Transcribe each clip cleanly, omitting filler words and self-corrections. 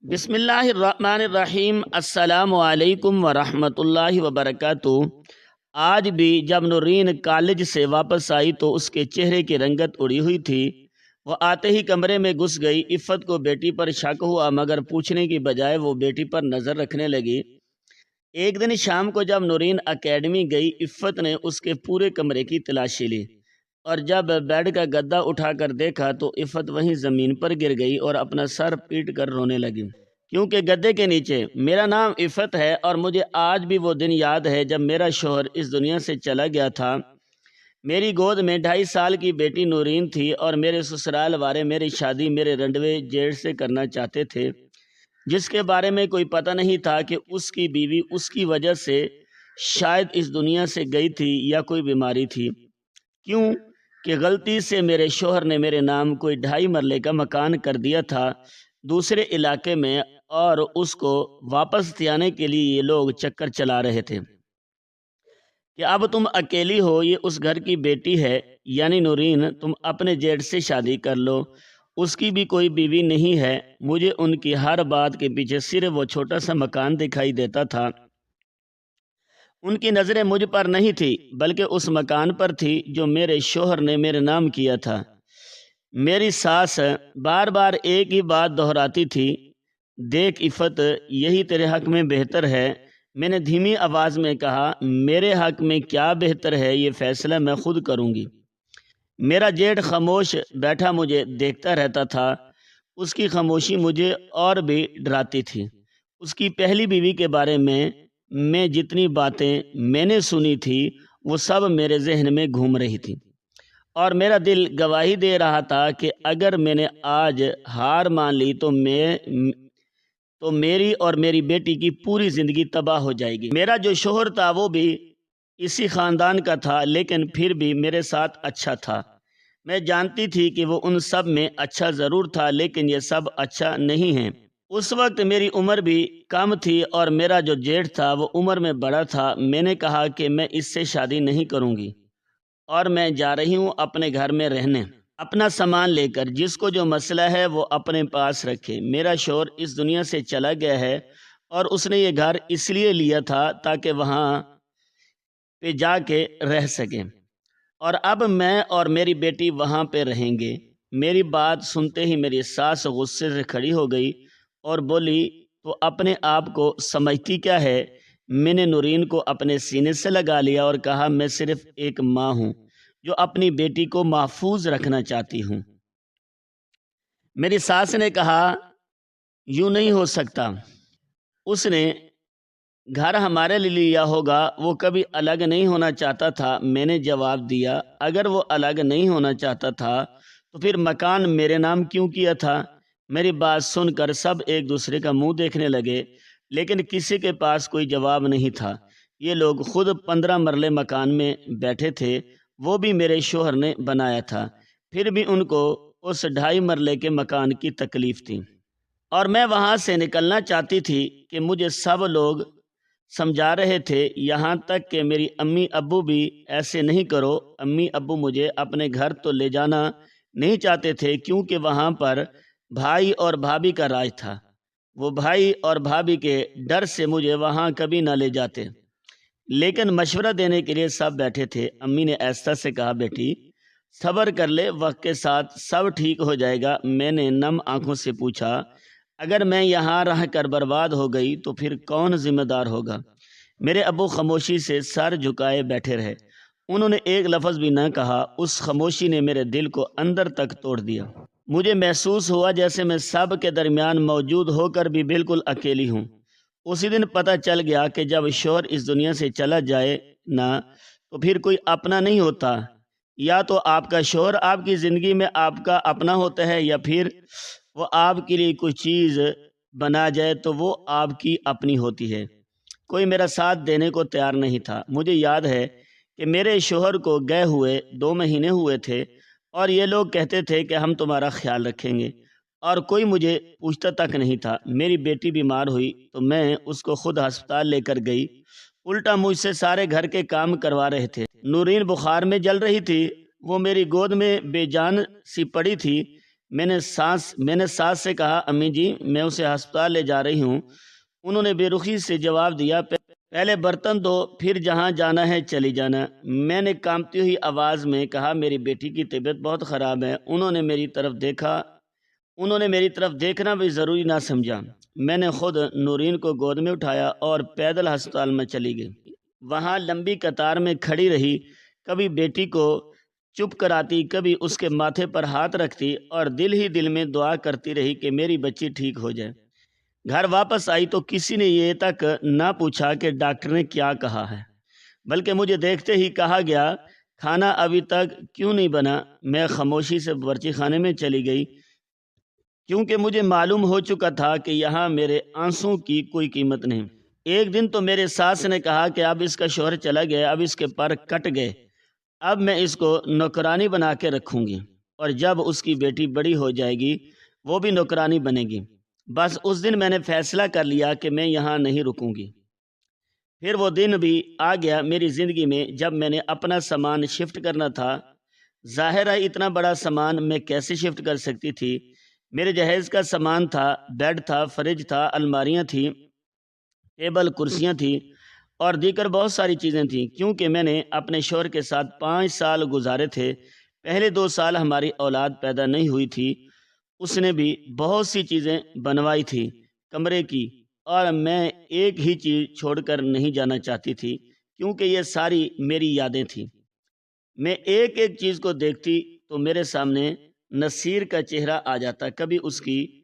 بسم اللہ الرحمن الرحیم۔ السلام علیکم ورحمۃ اللہ وبرکاتہ۔ آج بھی جب نورین کالج سے واپس آئی تو اس کے چہرے کی رنگت اڑی ہوئی تھی۔ وہ آتے ہی کمرے میں گھس گئی۔ عفت کو بیٹی پر شک ہوا مگر پوچھنے کی بجائے وہ بیٹی پر نظر رکھنے لگی۔ ایک دن شام کو جب نورین اکیڈمی گئی، عفت نے اس کے پورے کمرے کی تلاشی لی اور جب بیڈ کا گدا اٹھا کر دیکھا تو عفت وہیں زمین پر گر گئی اور اپنا سر پیٹ کر رونے لگی، کیونکہ گدے کے نیچے میرا نام عفت ہے اور مجھے آج بھی وہ دن یاد ہے جب میرا شوہر اس دنیا سے چلا گیا تھا۔ میری گود میں 2.5 سال کی بیٹی نورین تھی اور میرے سسرال والے میری شادی میرے رنڈوے جیٹ سے کرنا چاہتے تھے، جس کے بارے میں کوئی پتہ نہیں تھا کہ اس کی بیوی اس کی وجہ سے شاید اس دنیا سے گئی تھی یا کوئی بیماری تھی، کیوں کہ غلطی سے میرے شوہر نے میرے نام کوئی 2.5 مرلے کا مکان کر دیا تھا دوسرے علاقے میں، اور اس کو واپس لانے کے لیے یہ لوگ چکر چلا رہے تھے کہ اب تم اکیلی ہو، یہ اس گھر کی بیٹی ہے یعنی نورین، تم اپنے جیٹ سے شادی کر لو، اس کی بھی کوئی بیوی نہیں ہے۔ مجھے ان کی ہر بات کے پیچھے صرف وہ چھوٹا سا مکان دکھائی دیتا تھا۔ ان کی نظریں مجھ پر نہیں تھی بلکہ اس مکان پر تھی جو میرے شوہر نے میرے نام کیا تھا۔ میری ساس بار بار ایک ہی بات دہراتی تھی، دیکھ عفت، یہی تیرے حق میں بہتر ہے۔ میں نے دھیمی آواز میں کہا، میرے حق میں کیا بہتر ہے یہ فیصلہ میں خود کروں گی۔ میرا جیٹ خاموش بیٹھا مجھے دیکھتا رہتا تھا۔ اس کی خاموشی مجھے اور بھی ڈراتی تھی۔ اس کی پہلی بیوی کے بارے میں جتنی باتیں میں نے سنی تھی وہ سب میرے ذہن میں گھوم رہی تھی اور میرا دل گواہی دے رہا تھا کہ اگر میں نے آج ہار مان لی تو میری اور میری بیٹی کی پوری زندگی تباہ ہو جائے گی۔ میرا جو شوہر تھا وہ بھی اسی خاندان کا تھا لیکن پھر بھی میرے ساتھ اچھا تھا۔ میں جانتی تھی کہ وہ ان سب میں اچھا ضرور تھا لیکن یہ سب اچھا نہیں ہے۔ اس وقت میری عمر بھی کم تھی اور میرا جو جیٹھ تھا وہ عمر میں بڑا تھا۔ میں نے کہا کہ میں اس سے شادی نہیں کروں گی اور میں جا رہی ہوں اپنے گھر میں رہنے، اپنا سامان لے کر، جس کو جو مسئلہ ہے وہ اپنے پاس رکھے۔ میرا شوہر اس دنیا سے چلا گیا ہے اور اس نے یہ گھر اس لیے لیا تھا تاکہ وہاں پہ جا کے رہ سکیں، اور اب میں اور میری بیٹی وہاں پہ رہیں گے۔ میری بات سنتے ہی میری ساس غصے سے کھڑی ہو گئی اور بولی، تو اپنے آپ کو سمجھتی کیا ہے؟ میں نے نورین کو اپنے سینے سے لگا لیا اور کہا، میں صرف ایک ماں ہوں جو اپنی بیٹی کو محفوظ رکھنا چاہتی ہوں۔ میری ساس نے کہا، یوں نہیں ہو سکتا، اس نے گھر ہمارے لیے لیا ہوگا، وہ کبھی الگ نہیں ہونا چاہتا تھا۔ میں نے جواب دیا، اگر وہ الگ نہیں ہونا چاہتا تھا تو پھر مکان میرے نام کیوں کیا تھا؟ میری بات سن کر سب ایک دوسرے کا منہ دیکھنے لگے لیکن کسی کے پاس کوئی جواب نہیں تھا۔ یہ لوگ خود 15 مرلے مکان میں بیٹھے تھے، وہ بھی میرے شوہر نے بنایا تھا، پھر بھی ان کو اس 2.5 مرلے کے مکان کی تکلیف تھی اور میں وہاں سے نکلنا چاہتی تھی کہ مجھے سب لوگ سمجھا رہے تھے، یہاں تک کہ میری امی ابو بھی۔ ایسے نہیں کرو، امی ابو مجھے اپنے گھر تو لے جانا نہیں چاہتے تھے کیونکہ وہاں پر بھائی اور بھابھی کا راج تھا۔ وہ بھائی اور بھابھی کے ڈر سے مجھے وہاں کبھی نہ لے جاتے، لیکن مشورہ دینے کے لیے سب بیٹھے تھے۔ امی نے ایسا سے کہا، بیٹی صبر کر لے، وقت کے ساتھ سب ٹھیک ہو جائے گا۔ میں نے نم آنکھوں سے پوچھا، اگر میں یہاں رہ کر برباد ہو گئی تو پھر کون ذمہ دار ہوگا؟ میرے ابو خاموشی سے سر جھکائے بیٹھے رہے، انہوں نے ایک لفظ بھی نہ کہا۔ اس خاموشی نے میرے دل کو اندر تک توڑ دیا۔ مجھے محسوس ہوا جیسے میں سب کے درمیان موجود ہو کر بھی بالکل اکیلی ہوں۔ اسی دن پتہ چل گیا کہ جب شوہر اس دنیا سے چلا جائے نا تو پھر کوئی اپنا نہیں ہوتا، یا تو آپ کا شوہر آپ کی زندگی میں آپ کا اپنا ہوتا ہے یا پھر وہ آپ کے لیے کوئی چیز بنا جائے تو وہ آپ کی اپنی ہوتی ہے۔ کوئی میرا ساتھ دینے کو تیار نہیں تھا۔ مجھے یاد ہے کہ میرے شوہر کو گئے ہوئے 2 مہینے ہوئے تھے اور یہ لوگ کہتے تھے کہ ہم تمہارا خیال رکھیں گے، اور کوئی مجھے پوچھتا تک نہیں تھا۔ میری بیٹی بیمار ہوئی تو میں اس کو خود ہسپتال لے کر گئی، الٹا مجھ سے سارے گھر کے کام کروا رہے تھے۔ نورین بخار میں جل رہی تھی، وہ میری گود میں بے جان سی پڑی تھی۔ میں نے ساس سے کہا امی جی میں اسے ہسپتال لے جا رہی ہوں۔ انہوں نے بے رخی سے جواب دیا پہلے برتن دو پھر جہاں جانا ہے چلی جانا۔ میں نے کانپتی ہوئی آواز میں کہا میری بیٹی کی طبیعت بہت خراب ہے۔ انہوں نے میری طرف دیکھنا بھی ضروری نہ سمجھا۔ میں نے خود نورین کو گود میں اٹھایا اور پیدل ہسپتال میں چلی گئی۔ وہاں لمبی قطار میں کھڑی رہی، کبھی بیٹی کو چپ کراتی، کبھی اس کے ماتھے پر ہاتھ رکھتی اور دل ہی دل میں دعا کرتی رہی کہ میری بچی ٹھیک ہو جائے۔ گھر واپس آئی تو کسی نے یہ تک نہ پوچھا کہ ڈاکٹر نے کیا کہا ہے، بلکہ مجھے دیکھتے ہی کہا گیا کھانا ابھی تک کیوں نہیں بنا۔ میں خاموشی سے باورچی خانے میں چلی گئی، کیونکہ مجھے معلوم ہو چکا تھا کہ یہاں میرے آنسوں کی کوئی قیمت نہیں۔ ایک دن تو میرے ساس نے کہا کہ اب اس کا شوہر چلا گیا، اب اس کے پر کٹ گئے، اب میں اس کو نوکرانی بنا کے رکھوں گی، اور جب اس کی بیٹی بڑی ہو جائے گی وہ بھی نوکرانی بنے گی۔ بس اس دن میں نے فیصلہ کر لیا کہ میں یہاں نہیں رکوں گی۔ پھر وہ دن بھی آ گیا میری زندگی میں جب میں نے اپنا سامان شفٹ کرنا تھا۔ ظاہر ہے اتنا بڑا سامان میں کیسے شفٹ کر سکتی تھی؟ میرے جہیز کا سامان تھا، بیڈ تھا، فریج تھا، الماریاں تھیں، ٹیبل کرسیاں تھیں اور دیگر بہت ساری چیزیں تھیں، کیونکہ میں نے اپنے شوہر کے ساتھ 5 سال گزارے تھے۔ پہلے 2 سال ہماری اولاد پیدا نہیں ہوئی تھی، اس نے بھی بہت سی چیزیں بنوائی تھی کمرے کی، اور میں ایک ہی چیز چھوڑ کر نہیں جانا چاہتی تھی، کیونکہ یہ ساری میری یادیں تھیں۔ میں ایک ایک چیز کو دیکھتی تو میرے سامنے نصیر کا چہرہ آ جاتا، کبھی اس کی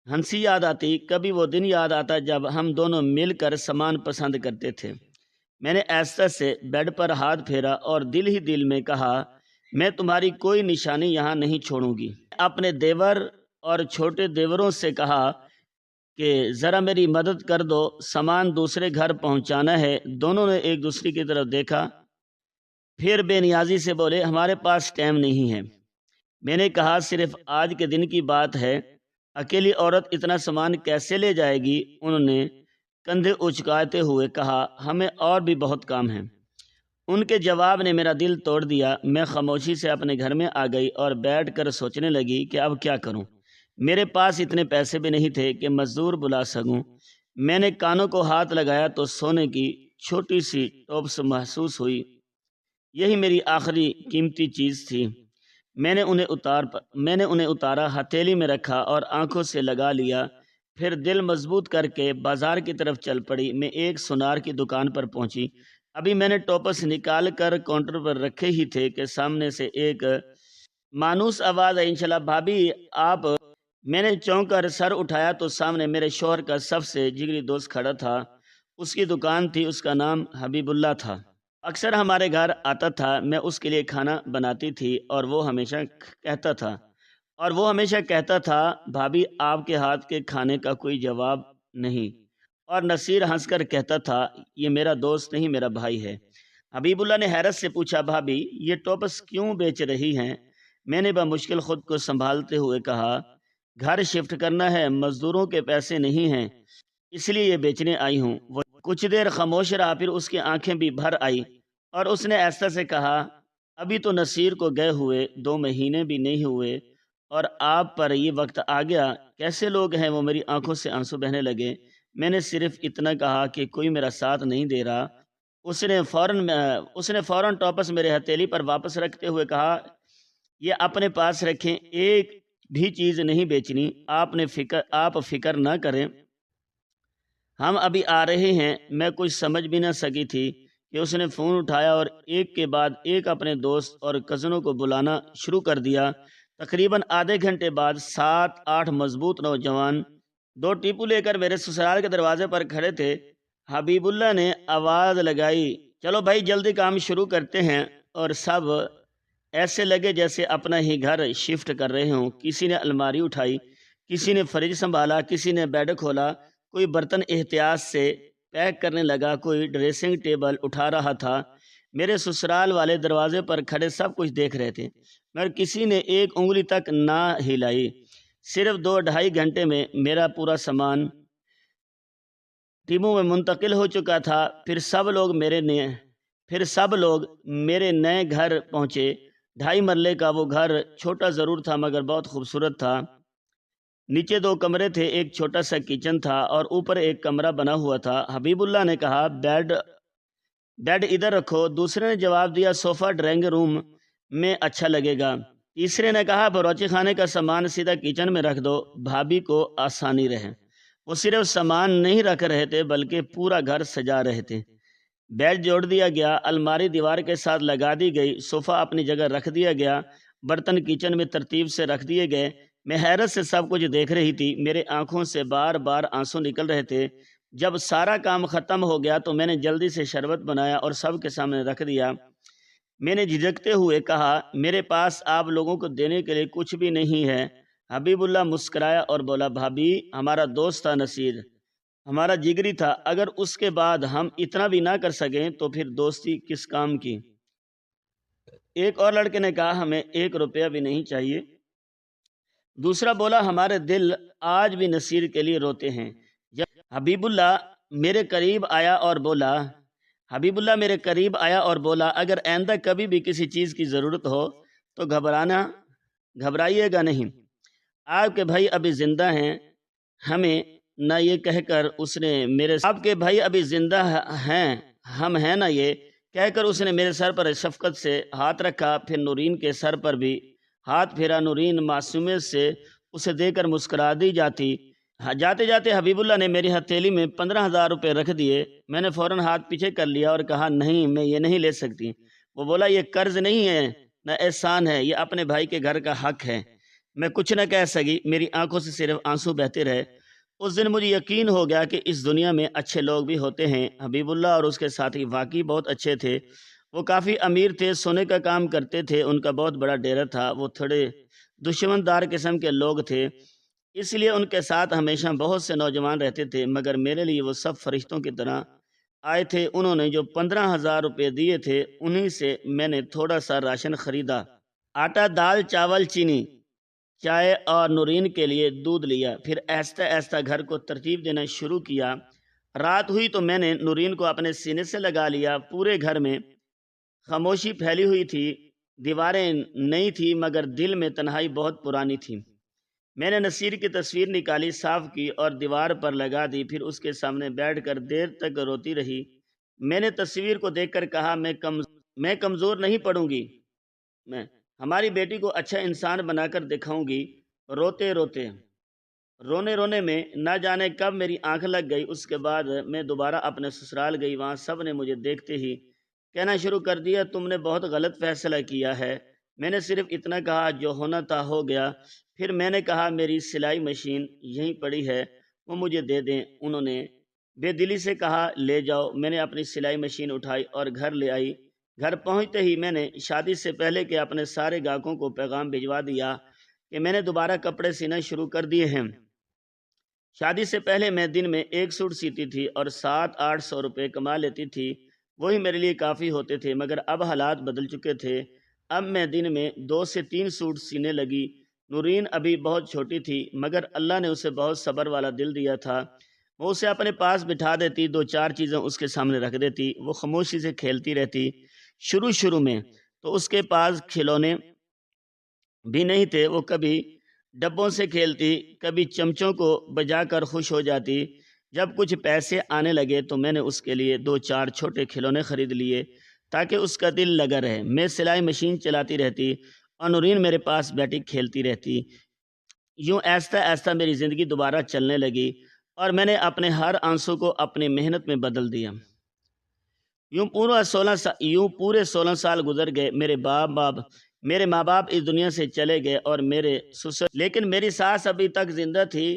ہنسی یاد آتی، کبھی وہ دن یاد آتا جب ہم دونوں مل کر سامان پسند کرتے تھے۔ میں نے ایسا سے بیڈ پر ہاتھ پھیرا اور دل ہی دل میں کہا میں تمہاری کوئی نشانی یہاں نہیں چھوڑوں گی۔ اپنے دیور اور چھوٹے دیوروں سے کہا کہ ذرا میری مدد کر دو، سامان دوسرے گھر پہنچانا ہے۔ دونوں نے ایک دوسرے کی طرف دیکھا، پھر بے نیازی سے بولے ہمارے پاس ٹائم نہیں ہے۔ میں نے کہا صرف آج کے دن کی بات ہے، اکیلی عورت اتنا سامان کیسے لے جائے گی؟ انہوں نے کندھے اچکاتے ہوئے کہا ہمیں اور بھی بہت کام ہے۔ ان کے جواب نے میرا دل توڑ دیا۔ میں خاموشی سے اپنے گھر میں آ گئی اور بیٹھ کر سوچنے لگی کہ اب کیا کروں۔ میرے پاس اتنے پیسے بھی نہیں تھے کہ مزدور بلا سکوں۔ میں نے کانوں کو ہاتھ لگایا تو سونے کی چھوٹی سی ٹوپس محسوس ہوئی، یہی میری آخری قیمتی چیز تھی۔ میں نے انہیں اتارا، ہتھیلی میں رکھا اور آنکھوں سے لگا لیا، پھر دل مضبوط کر کے بازار کی طرف چل پڑی۔ میں ایک سونار کی دکان پر پہنچی۔ ابھی میں نے ٹوپس نکال کر کاؤنٹر پر رکھے ہی تھے کہ سامنے سے ایک مانوس آواز آئی انشاءاللہ بھابی آپ۔ میں نے چونک کر سر اٹھایا تو سامنے میرے شوہر کا سب سے جگری دوست کھڑا تھا۔ اس کی دکان تھی، اس کا نام حبیب اللہ تھا۔ اکثر ہمارے گھر آتا تھا، میں اس کے لیے کھانا بناتی تھی اور وہ ہمیشہ کہتا تھا بھابی آپ کے ہاتھ کے کھانے کا کوئی جواب نہیں، اور نصیر ہنس کر کہتا تھا یہ میرا دوست نہیں میرا بھائی ہے۔ حبیب اللہ نے حیرت سے پوچھا بھابی یہ ٹوپس کیوں بیچ رہی ہیں؟ میں نے بمشکل خود کو سنبھالتے ہوئے کہا گھر شفٹ کرنا ہے، مزدوروں کے پیسے نہیں ہیں، اس لیے یہ بیچنے آئی ہوں۔ وہ کچھ دیر خاموش رہا، پھر اس کی آنکھیں بھی بھر آئی اور اس نے ایسا سے کہا ابھی تو نصیر کو گئے ہوئے 2 مہینے بھی نہیں ہوئے اور آپ پر یہ وقت آ گیا، کیسے لوگ ہیں وہ؟ میری آنکھوں سے آنسو بہنے لگے۔ میں نے صرف اتنا کہا کہ کوئی میرا ساتھ نہیں دے رہا۔ اس نے فوراً ٹوپس میرے ہتھیلی پر واپس رکھتے ہوئے کہا یہ اپنے پاس رکھیں، ایک بھی چیز نہیں بیچنی، آپ فکر نہ کریں، ہم ابھی آ رہے ہیں۔ میں کچھ سمجھ بھی نہ سکی تھی کہ اس نے فون اٹھایا اور ایک کے بعد ایک اپنے دوست اور کزنوں کو بلانا شروع کر دیا۔ تقریباً آدھے گھنٹے بعد 7-8 مضبوط نوجوان 2 ٹیپو لے کر میرے سسرال کے دروازے پر کھڑے تھے۔ حبیب اللہ نے آواز لگائی چلو بھائی جلدی کام شروع کرتے ہیں، اور سب ایسے لگے جیسے اپنا ہی گھر شفٹ کر رہے ہوں۔ کسی نے الماری اٹھائی، کسی نے فریج سنبھالا، کسی نے بیڈ کھولا، کوئی برتن احتیاط سے پیک کرنے لگا، کوئی ڈریسنگ ٹیبل اٹھا رہا تھا۔ میرے سسرال والے دروازے پر کھڑے سب کچھ دیکھ رہے تھے، مگر کسی نے ایک انگلی تک نہ ہلائی۔ صرف 2-2.5 گھنٹے میں میرا پورا سامان ٹیموں میں منتقل ہو چکا تھا۔ پھر سب لوگ میرے نئے گھر پہنچے۔ 2.5 مرلے کا وہ گھر چھوٹا ضرور تھا مگر بہت خوبصورت تھا۔ نیچے 2 کمرے تھے، ایک چھوٹا سا کچن تھا اور اوپر ایک کمرہ بنا ہوا تھا۔ حبیب اللہ نے کہا بیڈ ادھر رکھو۔ دوسرے نے جواب دیا صوفہ ڈرائنگ روم میں اچھا لگے گا۔ تیسرے نے کہا باورچی خانے کا سامان سیدھا کچن میں رکھ دو، بھابھی کو آسانی رہے۔ وہ صرف سامان نہیں رکھ رہے تھے بلکہ پورا گھر سجا رہے تھے۔ بیڈ جوڑ دیا گیا، الماری دیوار کے ساتھ لگا دی گئی، صوفہ اپنی جگہ رکھ دیا گیا، برتن کچن میں ترتیب سے رکھ دیے گئے۔ میں حیرت سے سب کچھ دیکھ رہی تھی، میرے آنکھوں سے بار بار آنسو نکل رہے تھے۔ جب سارا کام ختم ہو گیا تو میں نے جلدی سے شربت بنایا اور سب کے سامنے رکھ دیا۔ میں نے جھجکتے ہوئے کہا میرے پاس آپ لوگوں کو دینے کے لیے کچھ بھی نہیں ہے۔ حبیب اللہ مسکرایا اور بولا بھابھی ہمارا دوست تھا نصیر، ہمارا جگری تھا، اگر اس کے بعد ہم اتنا بھی نہ کر سکیں تو پھر دوستی کس کام کی۔ ایک اور لڑکے نے کہا ہمیں 1 روپیہ بھی نہیں چاہیے۔ دوسرا بولا ہمارے دل آج بھی نصیر کے لیے روتے ہیں۔ حبیب اللہ میرے قریب آیا اور بولا اگر آئندہ کبھی بھی کسی چیز کی ضرورت ہو تو گھبرائیے گا نہیں، آپ کے بھائی ابھی زندہ ہیں، ہمیں نہ یہ کہہ کر اس نے میرے سر پر شفقت سے ہاتھ رکھا، پھر نورین کے سر پر بھی ہاتھ پھیرا۔ نورین معصومیت سے اسے دے کر مسکرا دی جاتی۔ جاتے جاتے حبیب اللہ نے میری ہتھیلی میں 15,000 روپے رکھ دیے۔ میں نے فوراً ہاتھ پیچھے کر لیا اور کہا نہیں، میں یہ نہیں لے سکتی۔ وہ بولا یہ قرض نہیں ہے نہ احسان ہے، یہ اپنے بھائی کے گھر کا حق ہے۔ میں کچھ نہ کہہ سکی، میری آنکھوں سے صرف آنسو بہتے رہے۔ اس دن مجھے یقین ہو گیا کہ اس دنیا میں اچھے لوگ بھی ہوتے ہیں۔ حبیب اللہ اور اس کے ساتھی واقعی بہت اچھے تھے۔ وہ کافی امیر تھے، سونے کا کام کرتے تھے، ان کا بہت بڑا ڈیرا تھا۔ وہ تھوڑے دشمن دار قسم کے لوگ تھے، اس لیے ان کے ساتھ ہمیشہ بہت سے نوجوان رہتے تھے، مگر میرے لیے وہ سب فرشتوں کی طرح آئے تھے۔ انہوں نے جو 15,000 روپے دیے تھے انہی سے میں نے تھوڑا سا راشن خریدا، آٹا، دال، چاول، چینی، چائے اور نورین کے لیے دودھ لیا۔ پھر آہستہ آہستہ گھر کو ترتیب دینا شروع کیا۔ رات ہوئی تو میں نے نورین کو اپنے سینے سے لگا لیا۔ پورے گھر میں خاموشی پھیلی ہوئی تھی، دیواریں نئی تھی مگر دل میں تنہائی بہت پرانی تھی۔ میں نے نصیر کی تصویر نکالی، صاف کی اور دیوار پر لگا دی، پھر اس کے سامنے بیٹھ کر دیر تک روتی رہی۔ میں نے تصویر کو دیکھ کر کہا میں کمزور نہیں پڑوں گی، میں ہماری بیٹی کو اچھا انسان بنا کر دکھاؤں گی۔ رونے میں نہ جانے کب میری آنکھ لگ گئی۔ اس کے بعد میں دوبارہ اپنے سسرال گئی، وہاں سب نے مجھے دیکھتے ہی کہنا شروع کر دیا تم نے بہت غلط فیصلہ کیا ہے۔ میں نے صرف اتنا کہا جو ہونا تھا ہو گیا۔ پھر میں نے کہا میری سلائی مشین یہیں پڑی ہے، وہ مجھے دے دیں۔ انہوں نے بے دلی سے کہا لے جاؤ۔ میں نے اپنی سلائی مشین اٹھائی اور گھر لے آئی۔ گھر پہنچتے ہی میں نے شادی سے پہلے کے اپنے سارے گاہکوں کو پیغام بھجوا دیا کہ میں نے دوبارہ کپڑے سینا شروع کر دیے ہیں۔ شادی سے پہلے میں دن میں 1 سوٹ سیتی تھی اور 700-800 روپے کما لیتی تھی، وہی میرے لیے کافی ہوتے تھے، مگر اب حالات بدل چکے تھے۔ اب میں دن میں 2 سے 3 سوٹ سینے لگی۔ نورین ابھی بہت چھوٹی تھی مگر اللہ نے اسے بہت صبر والا دل دیا تھا۔ وہ اسے اپنے پاس بٹھا دیتی، 2-4 چیزیں اس کے سامنے رکھ دیتی، وہ خاموشی سے کھیلتی رہتی۔ شروع میں تو اس کے پاس کھلونے بھی نہیں تھے، وہ کبھی ڈبوں سے کھیلتی، کبھی چمچوں کو بجا کر خوش ہو جاتی۔ جب کچھ پیسے آنے لگے تو میں نے اس کے لیے 2-4 چھوٹے کھلونے خرید لیے تاکہ اس کا دل لگا رہے۔ میں سلائی مشین چلاتی رہتی اور نورین میرے پاس بیٹھی کھیلتی رہتی۔ یوں آہستہ آہستہ میری زندگی دوبارہ چلنے لگی اور میں نے اپنے ہر آنسو کو اپنی محنت میں بدل دیا۔ یوں پورے 16 سال گزر گئے۔ میرے ماں باپ اس دنیا سے چلے گئے اور لیکن میری ساس ابھی تک زندہ تھی۔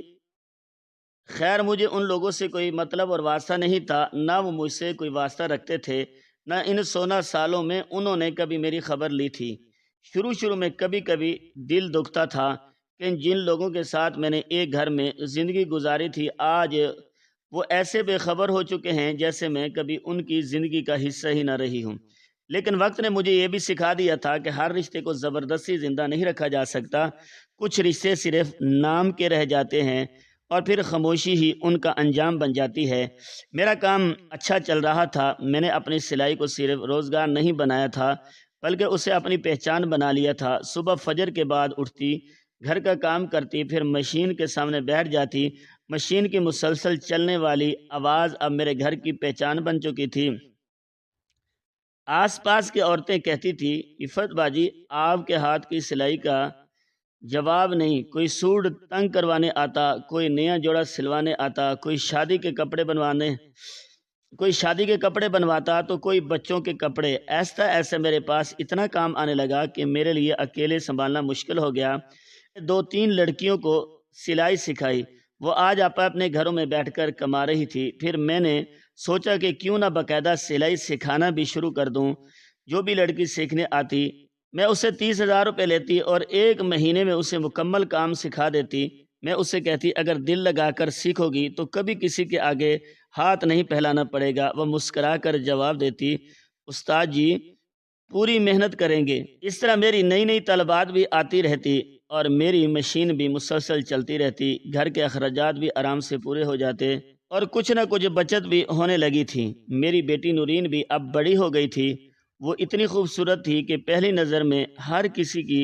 خیر مجھے ان لوگوں سے کوئی مطلب اور واسطہ نہیں تھا، نہ وہ مجھ سے کوئی واسطہ رکھتے تھے، نہ ان 16 سالوں میں انہوں نے کبھی میری خبر لی تھی۔ شروع میں کبھی کبھی دل دکھتا تھا کہ جن لوگوں کے ساتھ میں نے ایک گھر میں زندگی گزاری تھی آج وہ ایسے بے خبر ہو چکے ہیں جیسے میں کبھی ان کی زندگی کا حصہ ہی نہ رہی ہوں۔ لیکن وقت نے مجھے یہ بھی سکھا دیا تھا کہ ہر رشتے کو زبردستی زندہ نہیں رکھا جا سکتا، کچھ رشتے صرف نام کے رہ جاتے ہیں اور پھر خاموشی ہی ان کا انجام بن جاتی ہے۔ میرا کام اچھا چل رہا تھا، میں نے اپنی سلائی کو صرف روزگار نہیں بنایا تھا بلکہ اسے اپنی پہچان بنا لیا تھا۔ صبح فجر کے بعد اٹھتی، گھر کا کام کرتی، پھر مشین کے سامنے بیٹھ جاتی۔ مشین کی مسلسل چلنے والی آواز اب میرے گھر کی پہچان بن چکی تھی۔ آس پاس کی عورتیں کہتی تھی، عفت باجی آپ کے ہاتھ کی سلائی کا جواب نہیں، کوئی سوٹ تنگ کروانے آتا، کوئی نیا جوڑا سلوانے آتا، کوئی شادی کے کپڑے بنواتا تو کوئی بچوں کے کپڑے۔ ایسا ایسا میرے پاس اتنا کام آنے لگا کہ میرے لیے اکیلے سنبھالنا مشکل ہو گیا۔ 2-3 لڑکیوں کو سلائی سکھائی، وہ آج اپنے گھروں میں بیٹھ کر کما رہی تھی۔ پھر میں نے سوچا کہ کیوں نہ باقاعدہ سلائی سکھانا بھی شروع کر دوں۔ جو بھی لڑکی سیکھنے آتی میں اسے 30,000 روپے لیتی اور 1 مہینے میں اسے مکمل کام سکھا دیتی۔ میں اسے کہتی اگر دل لگا کر سیکھو گی تو کبھی کسی کے آگے ہاتھ نہیں پھیلانا پڑے گا۔ وہ مسکرا کر جواب دیتی، استاد جی پوری محنت کریں گے۔ اس طرح میری نئی نئی طلبات بھی آتی رہتی اور میری مشین بھی مسلسل چلتی رہتی۔ گھر کے اخراجات بھی آرام سے پورے ہو جاتے اور کچھ نہ کچھ بچت بھی ہونے لگی تھی۔ میری بیٹی نورین بھی اب بڑی ہو گئی تھی۔ وہ اتنی خوبصورت تھی کہ پہلی نظر میں ہر کسی کی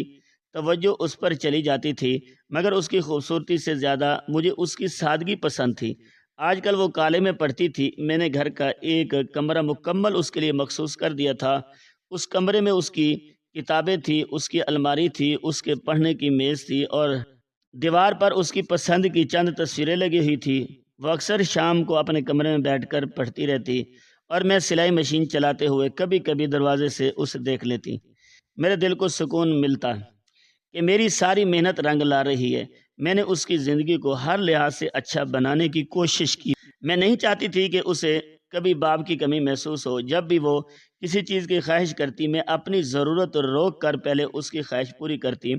توجہ اس پر چلی جاتی تھی، مگر اس کی خوبصورتی سے زیادہ مجھے اس کی سادگی پسند تھی۔ آج کل وہ کالج میں پڑھتی تھی۔ میں نے گھر کا ایک کمرہ مکمل اس کے لیے مخصوص کر دیا تھا۔ اس کمرے میں اس کی کتابیں تھی، اس کی الماری تھی، اس کے پڑھنے کی میز تھی اور دیوار پر اس کی پسند کی چند تصویریں لگی ہوئی تھی۔ وہ اکثر شام کو اپنے کمرے میں بیٹھ کر پڑھتی رہتی اور میں سلائی مشین چلاتے ہوئے کبھی کبھی دروازے سے اسے دیکھ لیتی۔ میرے دل کو سکون ملتا کہ میری ساری محنت رنگ لا رہی ہے۔ میں نے اس کی زندگی کو ہر لحاظ سے اچھا بنانے کی کوشش کی۔ میں نہیں چاہتی تھی کہ اسے کبھی باپ کی کمی محسوس ہو۔ جب بھی وہ کسی چیز کی خواہش کرتی میں اپنی ضرورت روک کر پہلے اس کی خواہش پوری کرتی۔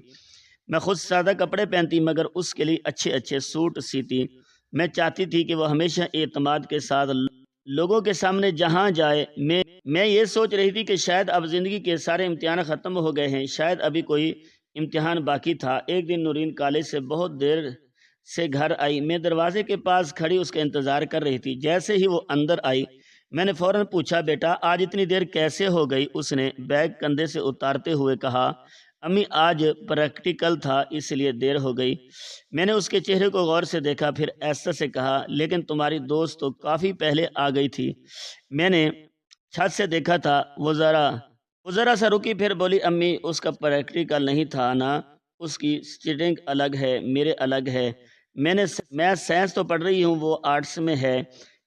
میں خود سادہ کپڑے پہنتی مگر اس کے لیے اچھے اچھے سوٹ سیتی۔ میں چاہتی تھی کہ وہ ہمیشہ اعتماد کے ساتھ لوگوں کے سامنے جہاں جائے۔ میں یہ سوچ رہی تھی کہ شاید اب زندگی کے سارے امتحان ختم ہو گئے ہیں، شاید ابھی کوئی امتحان باقی تھا۔ ایک دن نورین کالج سے بہت دیر سے گھر آئی۔ میں دروازے کے پاس کھڑی اس کا انتظار کر رہی تھی۔ جیسے ہی وہ اندر آئی میں نے فوراً پوچھا، بیٹا آج اتنی دیر کیسے ہو گئی؟ اس نے بیگ کندھے سے اتارتے ہوئے کہا، امی آج پریکٹیکل تھا اس لیے دیر ہو گئی۔ میں نے اس کے چہرے کو غور سے دیکھا، پھر ایسا سے کہا، لیکن تمہاری دوست تو کافی پہلے آ گئی تھی۔ میں نے چھت سے دیکھا تھا۔ وہ ذرا سا رکی، پھر بولی، امی اس کا پریکٹیکل نہیں تھا نا، اس کی سٹنگ الگ ہے، میرے الگ ہے۔ میں سائنس تو پڑھ رہی ہوں، وہ آرٹس میں ہے۔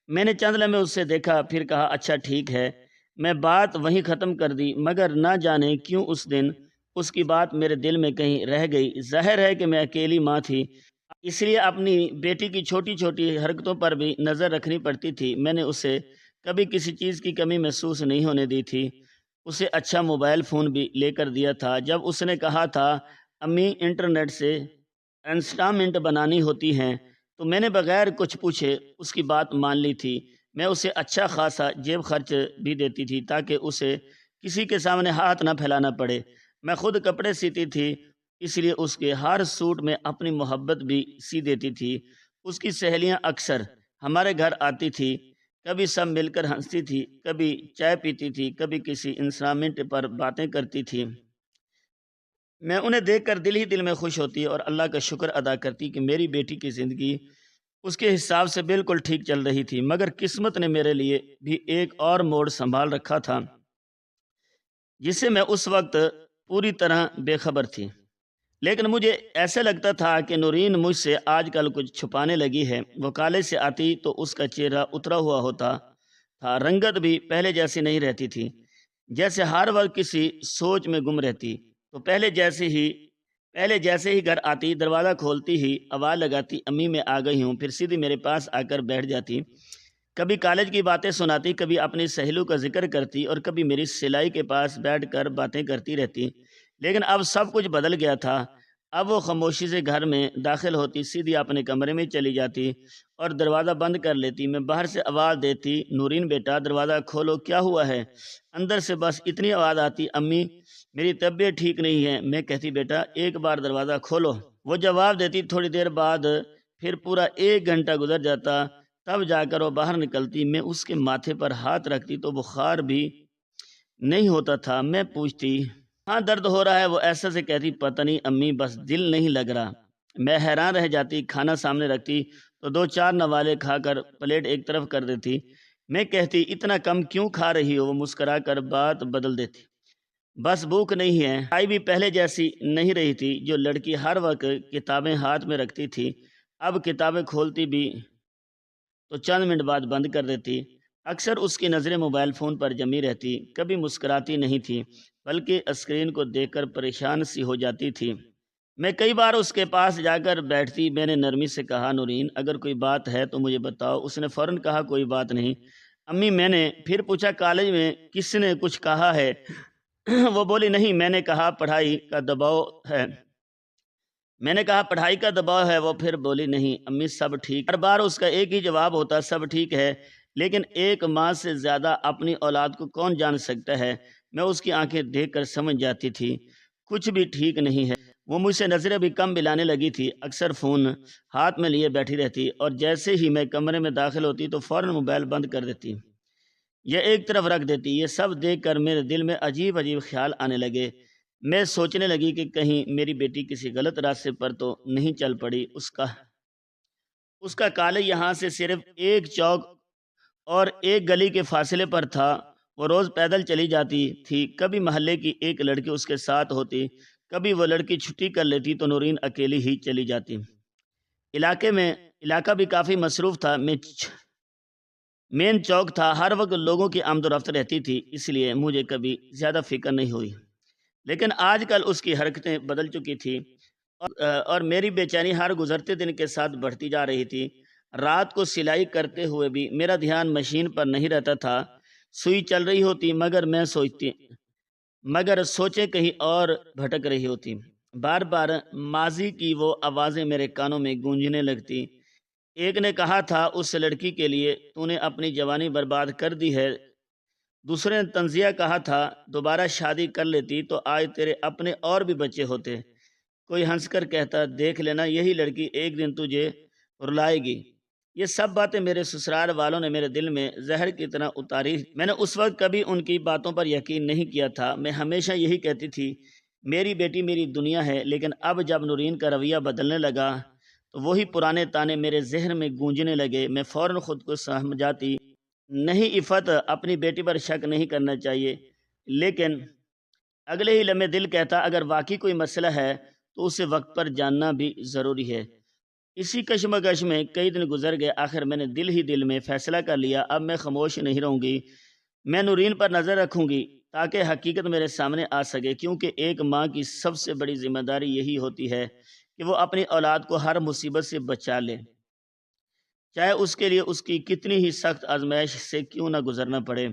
میں نے چند لمحے اس سے دیکھا، پھر کہا، اچھا ٹھیک ہے۔ میں بات وہیں ختم کر دی، مگر نہ جانے کیوں اس دن اس کی بات میرے دل میں کہیں رہ گئی۔ ظاہر ہے کہ میں اکیلی ماں تھی، اس لیے اپنی بیٹی کی چھوٹی چھوٹی حرکتوں پر بھی نظر رکھنی پڑتی تھی۔ میں نے اسے کبھی کسی چیز کی کمی محسوس نہیں ہونے دی تھی۔ اسے اچھا موبائل فون بھی لے کر دیا تھا۔ جب اس نے کہا تھا، امی انٹرنیٹ سے انسٹالمنٹ بنانی ہوتی ہیں، تو میں نے بغیر کچھ پوچھے اس کی بات مان لی تھی۔ میں اسے اچھا خاصا جیب خرچ بھی دیتی تھی تاکہ اسے کسی کے سامنے ہاتھ نہ پھیلانا پڑے۔ میں خود کپڑے سیتی تھی، اس لیے اس کے ہر سوٹ میں اپنی محبت بھی سی دیتی تھی۔ اس کی سہیلیاں اکثر ہمارے گھر آتی تھی، کبھی سب مل کر ہنستی تھی، کبھی چائے پیتی تھی، کبھی کسی انسٹالمنٹ پر باتیں کرتی تھی۔ میں انہیں دیکھ کر دل ہی دل میں خوش ہوتی اور اللہ کا شکر ادا کرتی کہ میری بیٹی کی زندگی اس کے حساب سے بالکل ٹھیک چل رہی تھی۔ مگر قسمت نے میرے لیے بھی ایک اور موڑ سنبھال رکھا تھا جس سے میں اس وقت پوری طرح بے خبر تھی۔ لیکن مجھے ایسا لگتا تھا کہ نورین مجھ سے آج کل کچھ چھپانے لگی ہے۔ وہ کالج سے آتی تو اس کا چہرہ اترا ہوا ہوتا تھا، رنگت بھی پہلے جیسی نہیں رہتی تھی، جیسے ہر وقت کسی سوچ میں گم رہتی۔ تو پہلے جیسے ہی گھر آتی، دروازہ کھولتی ہی آواز لگاتی، امی میں آ گئی ہوں، پھر سیدھی میرے پاس آ کر بیٹھ جاتی۔ کبھی کالج کی باتیں سناتی، کبھی اپنی سہیلیوں کا ذکر کرتی اور کبھی میری سلائی کے پاس بیٹھ کر باتیں کرتی رہتی۔ لیکن اب سب کچھ بدل گیا تھا۔ اب وہ خاموشی سے گھر میں داخل ہوتی، سیدھی اپنے کمرے میں چلی جاتی اور دروازہ بند کر لیتی۔ میں باہر سے آواز دیتی، نورین بیٹا دروازہ کھولو، کیا ہوا ہے؟ اندر سے بس اتنی آواز آتی، امی میری طبیعت ٹھیک نہیں ہے۔ میں کہتی، بیٹا ایک بار دروازہ کھولو۔ وہ جواب دیتی۔ تھوڑی دیر بعد پھر پورا 1 گھنٹہ گزر جاتا، تب جا کر وہ باہر نکلتی۔ میں اس کے ماتھے پر ہاتھ رکھتی تو بخار بھی نہیں ہوتا تھا۔ میں پوچھتی ہاں درد ہو رہا ہے، وہ ایسا سے کہتی پتہ نہیں امی بس دل نہیں لگ رہا۔ میں حیران رہ جاتی، کھانا سامنے رکھتی تو دو چار نوالے کھا کر پلیٹ ایک طرف کر دیتی۔ میں کہتی اتنا کم کیوں کھا رہی ہو؟ وہ مسکرا کر بات بدل دیتی، بس بھوک نہیں ہے۔ پڑھائی بھی پہلے جیسی نہیں رہی تھی، جو لڑکی ہر وقت کتابیں ہاتھ میں رکھتی تھی اب کتابیں کھولتی بھی تو چند منٹ بعد بند کر دیتی۔ اکثر اس کی نظریں موبائل فون پر جمی رہتی، کبھی مسکراتی نہیں تھی بلکہ اسکرین کو دیکھ کر پریشان سی ہو جاتی تھی۔ میں کئی بار اس کے پاس جا کر بیٹھتی۔ میں نے نرمی سے کہا نورین اگر کوئی بات ہے تو مجھے بتاؤ۔ اس نے فوراً کہا کوئی بات نہیں امی۔ میں نے پھر پوچھا کالج میں کس نے کچھ کہا ہے؟ وہ بولی نہیں۔ میں نے کہا پڑھائی کا دباؤ ہے۔ وہ پھر بولی نہیں امی سب ٹھیک۔ ہر بار اس کا ایک ہی جواب ہوتا سب ٹھیک ہے، لیکن ایک ماں سے زیادہ اپنی اولاد کو کون جان سکتا ہے؟ میں اس کی آنکھیں دیکھ کر سمجھ جاتی تھی کچھ بھی ٹھیک نہیں ہے۔ وہ مجھ سے نظریں بھی کم ملانے لگی تھی، اکثر فون ہاتھ میں لیے بیٹھی رہتی اور جیسے ہی میں کمرے میں داخل ہوتی تو فوراً موبائل بند کر دیتی یا ایک طرف رکھ دیتی۔ یہ سب دیکھ کر میرے دل میں عجیب خیال آنے لگے۔ میں سوچنے لگی کہ کہیں میری بیٹی کسی غلط راستے پر تو نہیں چل پڑی۔ اس کا کالج یہاں سے صرف ایک چوک اور ایک گلی کے فاصلے پر تھا۔ وہ روز پیدل چلی جاتی تھی، کبھی محلے کی ایک لڑکی اس کے ساتھ ہوتی، کبھی وہ لڑکی چھٹی کر لیتی تو نورین اکیلی ہی چلی جاتی۔ علاقہ بھی کافی مصروف تھا، مین چوک تھا، ہر وقت لوگوں کی آمد و رفت رہتی تھی، اس لیے مجھے کبھی زیادہ فکر نہیں ہوئی۔ لیکن آج کل اس کی حرکتیں بدل چکی تھی اور میری بے چینی ہر گزرتے دن کے ساتھ بڑھتی جا رہی تھی۔ رات کو سلائی کرتے ہوئے بھی میرا دھیان مشین پر نہیں رہتا تھا۔ سوئی چل رہی ہوتی مگر سوچیں کہیں اور بھٹک رہی ہوتی۔ بار بار ماضی کی وہ آوازیں میرے کانوں میں گونجنے لگتی۔ ایک نے کہا تھا اس لڑکی کے لیے تو نے اپنی جوانی برباد کر دی ہے۔ دوسرے نے تنزیہ کہا تھا دوبارہ شادی کر لیتی تو آج تیرے اپنے اور بھی بچے ہوتے۔ کوئی ہنس کر کہتا دیکھ لینا یہی لڑکی ایک دن تجھے رلائے گی۔ یہ سب باتیں میرے سسرال والوں نے میرے دل میں زہر کی طرح اتاری۔ میں نے اس وقت کبھی ان کی باتوں پر یقین نہیں کیا تھا۔ میں ہمیشہ یہی کہتی تھی میری بیٹی میری دنیا ہے، لیکن اب جب نورین کا رویہ بدلنے لگا تو وہی پرانے تانے میرے ذہن میں گونجنے لگے۔ میں فوراً خود کو سمجھاتی نہیں عفت، اپنی بیٹی پر شک نہیں کرنا چاہیے، لیکن اگلے ہی لمحے دل کہتا اگر واقعی کوئی مسئلہ ہے تو اسے وقت پر جاننا بھی ضروری ہے۔ اسی کشمکش میں کئی دن گزر گئے۔ آخر میں نے دل میں فیصلہ کر لیا اب میں خاموش نہیں رہوں گی، میں نورین پر نظر رکھوں گی تاکہ حقیقت میرے سامنے آ سکے، کیونکہ ایک ماں کی سب سے بڑی ذمہ داری یہی ہوتی ہے کہ وہ اپنی اولاد کو ہر مصیبت سے بچا لے، چاہے اس کے لیے اس کی کتنی ہی سخت آزمائش سے کیوں نہ گزرنا پڑے۔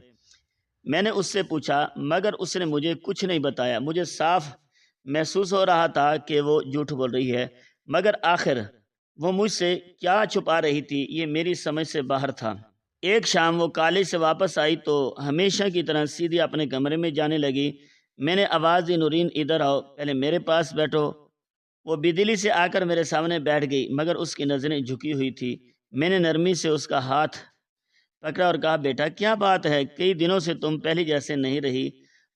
میں نے اس سے پوچھا مگر اس نے مجھے کچھ نہیں بتایا۔ مجھے صاف محسوس ہو رہا تھا کہ وہ جھوٹ بول رہی ہے، مگر آخر وہ مجھ سے کیا چھپا رہی تھی یہ میری سمجھ سے باہر تھا۔ ایک شام وہ کالج سے واپس آئی تو ہمیشہ کی طرح سیدھی اپنے کمرے میں جانے لگی۔ میں نے آواز دی نورین ادھر آؤ، پہلے میرے پاس بیٹھو۔ وہ بدلی سے آ کر میرے سامنے بیٹھ گئی، مگر اس کی نظریں جھکی ہوئی تھی۔ میں نے نرمی سے اس کا ہاتھ پکڑا اور کہا بیٹا کیا بات ہے؟ کئی دنوں سے تم پہلی جیسے نہیں رہی،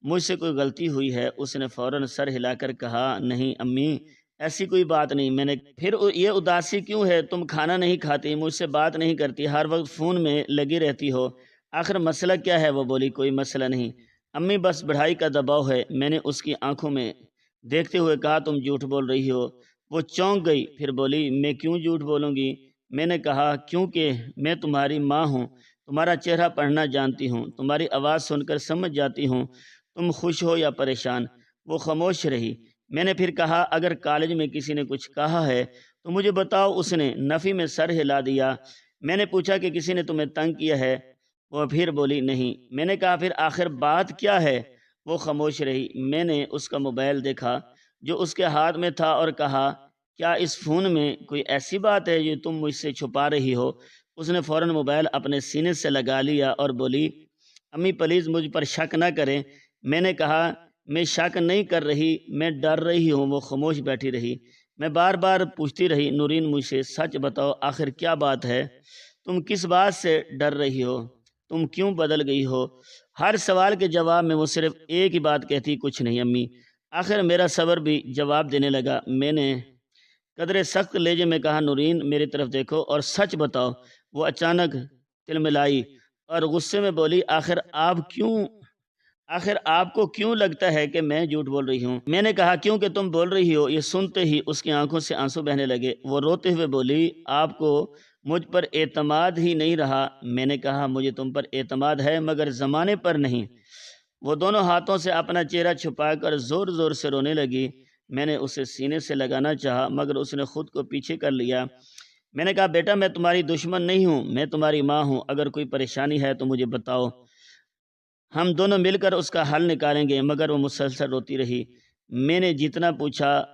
مجھ سے کوئی غلطی ہوئی ہے؟ اس نے فوراً سر ہلا کر کہا نہیں امی ایسی کوئی بات نہیں۔ میں نے پھر یہ اداسی کیوں ہے؟ تم کھانا نہیں کھاتی، مجھ سے بات نہیں کرتی، ہر وقت فون میں لگی رہتی ہو، آخر مسئلہ کیا ہے؟ وہ بولی کوئی مسئلہ نہیں امی، بس پڑھائی کا دباؤ ہے۔ میں نے اس کی آنکھوں میں دیکھتے ہوئے کہا تم جھوٹ بول رہی ہو۔ وہ چونک گئی، پھر بولی میں کیوں جھوٹ بولوں گی؟ میں نے کہا کیونکہ میں تمہاری ماں ہوں، تمہارا چہرہ پڑھنا جانتی ہوں، تمہاری آواز سن کر سمجھ جاتی ہوں تم خوش ہو یا پریشان۔ وہ خاموش رہی۔ میں نے پھر کہا اگر کالج میں کسی نے کچھ کہا ہے تو مجھے بتاؤ۔ اس نے نفی میں سر ہلا دیا۔ میں نے پوچھا کہ کسی نے تمہیں تنگ کیا ہے؟ وہ پھر بولی نہیں۔ میں نے کہا پھر آخر بات کیا ہے؟ وہ خاموش رہی۔ میں نے اس کا موبائل دیکھا جو اس کے ہاتھ میں تھا اور کہا کیا اس فون میں کوئی ایسی بات ہے جو تم مجھ سے چھپا رہی ہو؟ اس نے فوراً موبائل اپنے سینے سے لگا لیا اور بولی امی پلیز مجھ پر شک نہ کریں۔ میں نے کہا میں شک نہیں کر رہی، میں ڈر رہی ہوں۔ وہ خاموش بیٹھی رہی۔ میں بار بار پوچھتی رہی نورین مجھ سے سچ بتاؤ آخر کیا بات ہے؟ تم کس بات سے ڈر رہی ہو؟ تم کیوں بدل گئی ہو؟ ہر سوال کے جواب میں وہ صرف ایک ہی بات کہتی، کچھ نہیں امی۔ آخر میرا صبر بھی جواب دینے لگا۔ میں نے قدرے سخت لہجے میں کہا، نورین میری طرف دیکھو اور سچ بتاؤ۔ وہ اچانک تلملائی اور غصے میں بولی، آخر آپ کو کیوں لگتا ہے کہ میں جھوٹ بول رہی ہوں؟ میں نے کہا، کیونکہ تم بول رہی ہو۔ یہ سنتے ہی اس کی آنکھوں سے آنسو بہنے لگے۔ وہ روتے ہوئے بولی، آپ کو مجھ پر اعتماد ہی نہیں رہا۔ میں نے کہا، مجھے تم پر اعتماد ہے مگر زمانے پر نہیں۔ وہ دونوں ہاتھوں سے اپنا چہرہ چھپا کر زور زور سے رونے لگی۔ میں نے اسے سینے سے لگانا چاہا مگر اس نے خود کو پیچھے کر لیا۔ میں نے کہا، بیٹا میں تمہاری دشمن نہیں ہوں، میں تمہاری ماں ہوں۔ اگر کوئی پریشانی ہے تو مجھے بتاؤ، ہم دونوں مل کر اس کا حل نکالیں گے۔ مگر وہ مسلسل روتی رہی۔ میں نے جتنا پوچھا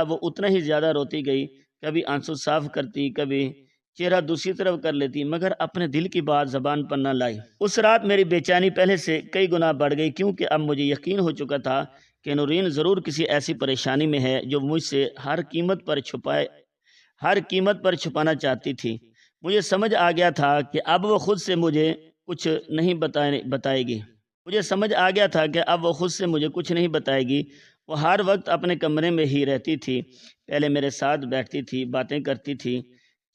وہ اتنا ہی زیادہ روتی گئی۔ کبھی آنسو صاف کرتی، کبھی چہرہ دوسری طرف کر لیتی، مگر اپنے دل کی بات زبان پر نہ لائی۔ اس رات میری بے چینی پہلے سے کئی گنا بڑھ گئی، کیونکہ اب مجھے یقین ہو چکا تھا کہ نورین ضرور کسی ایسی پریشانی میں ہے جو مجھ سے ہر قیمت پر چھپانا چاہتی تھی۔ مجھے سمجھ آ گیا تھا کہ اب وہ خود سے مجھے کچھ نہیں بتائے گی۔ وہ ہر وقت اپنے کمرے میں ہی رہتی تھی۔ پہلے میرے ساتھ بیٹھتی تھی، باتیں کرتی تھی،